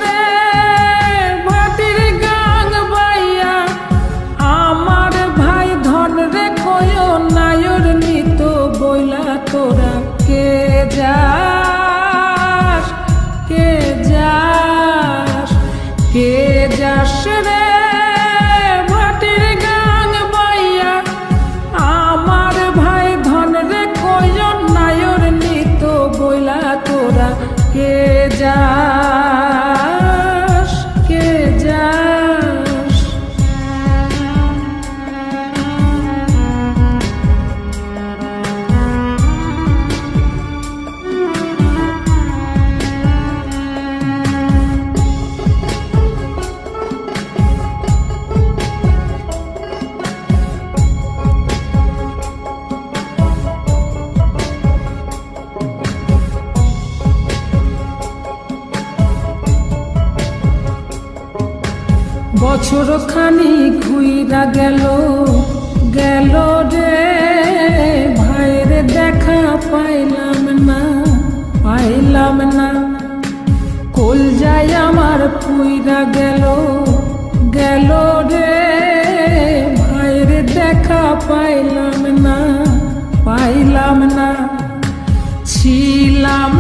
রে ভাটির গাং বাইয়া আমার ভাই ধন রে কয় নায়র নিত বইলা তোরা কে যাস কে যাস কে যাস রে ভাটির গাং বাইয়া আমার ভাই ধন রে কয় নায়র নিত বইলা তোরা কে যাস কে যাস। বছর খানি ঘুইরা গেল গেল রে ভাইরে দেখা পাইলাম না কল যায় আমার পুইরা গেল গেল রে ভাইরে দেখা পাইলাম না ছিলাম